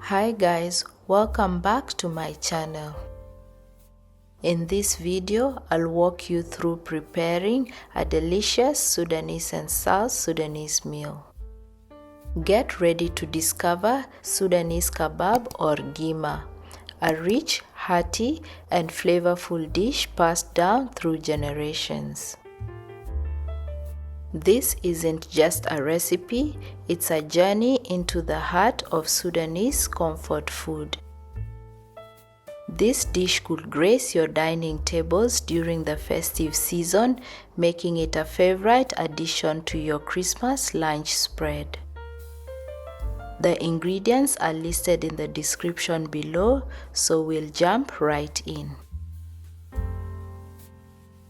Hi guys, welcome back to my channel. In this video, I'll walk you through preparing a delicious Sudanese and South Sudanese meal. Get ready to discover Sudanese Kabab or Gheema, a rich, hearty, and flavorful dish passed down through generations. This isn't just a recipe, it's a journey into the heart of Sudanese comfort food. This dish could grace your dining tables during the festive season, making it a favorite addition to your Christmas lunch spread. The ingredients are listed in the description below, so we'll jump right in.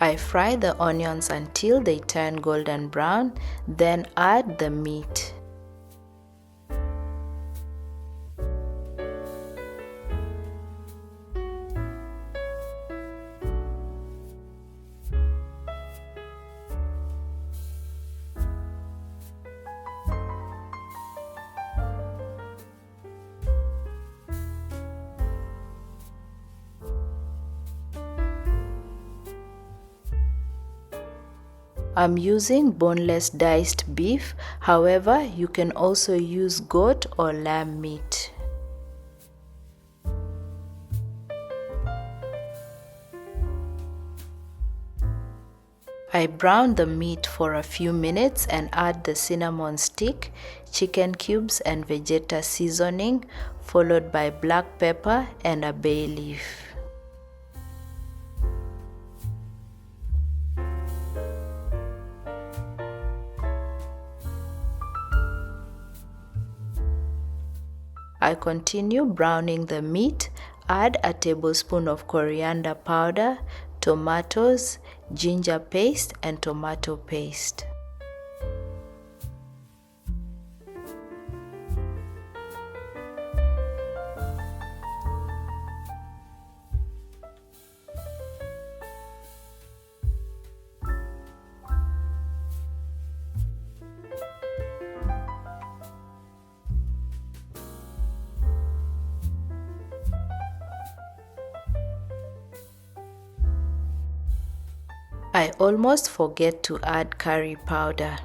I fry the onions until they turn golden brown, then add the meat. I'm using boneless diced beef, however, you can also use goat or lamb meat. I brown the meat for a few minutes and add the cinnamon stick, chicken cubes and vegeta seasoning, followed by black pepper and a bay leaf. I continue browning the meat, add a tablespoon of coriander powder, tomatoes, ginger paste and tomato paste. I almost forget to add curry powder.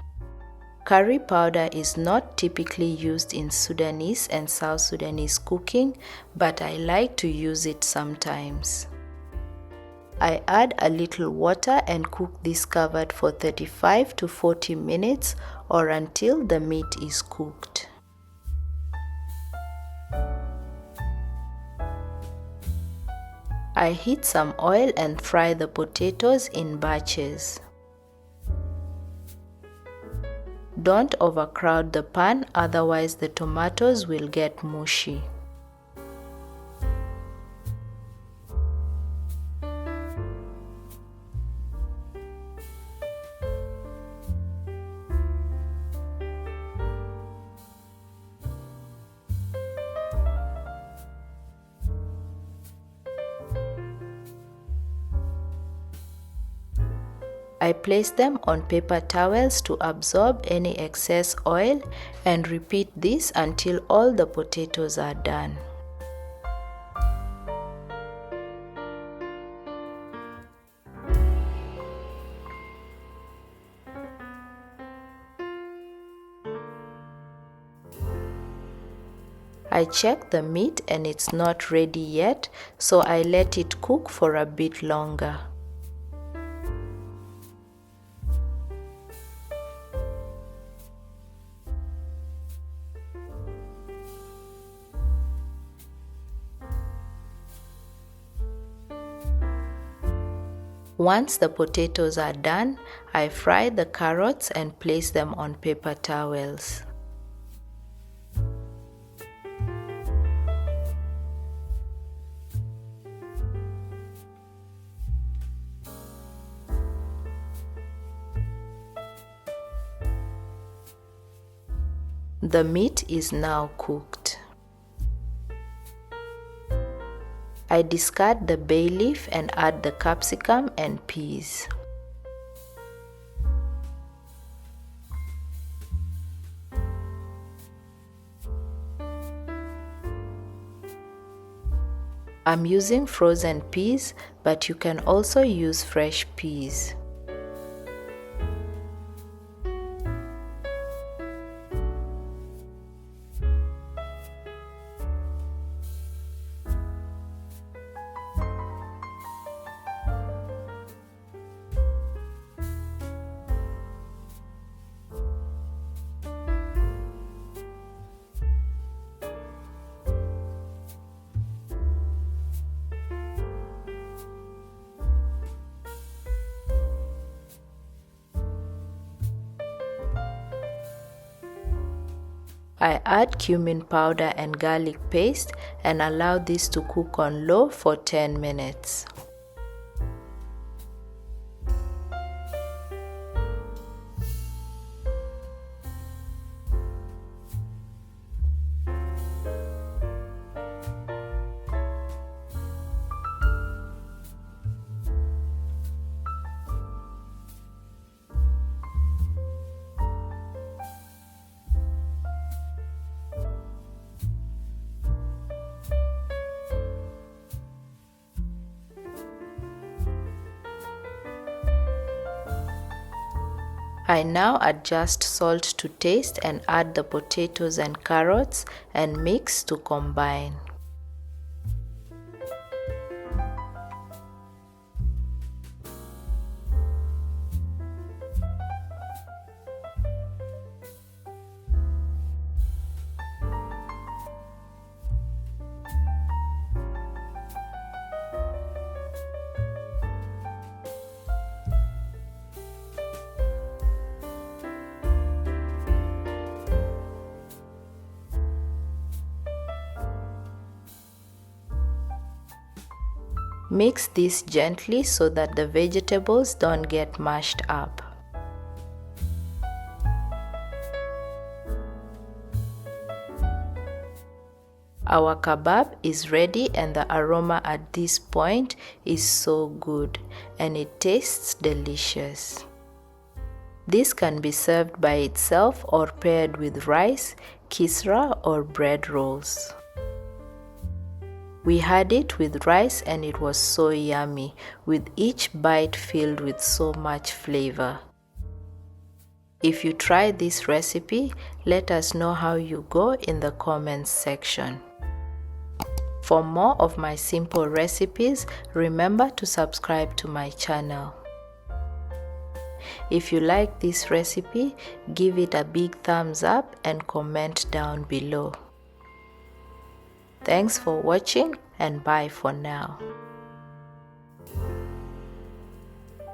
Curry powder is not typically used in Sudanese and South Sudanese cooking, but I like to use it sometimes. I add a little water and cook this covered for 35 to 40 minutes or until the meat is cooked. I heat some oil and fry the potatoes in batches. Don't overcrowd the pan, otherwise the tomatoes will get mushy. I place them on paper towels to absorb any excess oil and repeat this until all the potatoes are done. I check the meat and it's not ready yet, so I let it cook for a bit longer. Once the potatoes are done, I fry the carrots and place them on paper towels. The meat is now cooked. I discard the bay leaf and add the capsicum and peas. I'm using frozen peas, but you can also use fresh peas. I add cumin powder and garlic paste and allow this to cook on low for 10 minutes. I now adjust salt to taste and add the potatoes and carrots and mix to combine. Mix this gently so that the vegetables don't get mashed up. Our kebab is ready and the aroma at this point is so good and it tastes delicious. This can be served by itself or paired with rice, kisra or bread rolls. We had it with rice and it was so yummy, with each bite filled with so much flavor. If you try this recipe, let us know how you go in the comments section. For more of my simple recipes, remember to subscribe to my channel. If you like this recipe, give it a big thumbs up and comment down below. Thanks for watching and bye for now.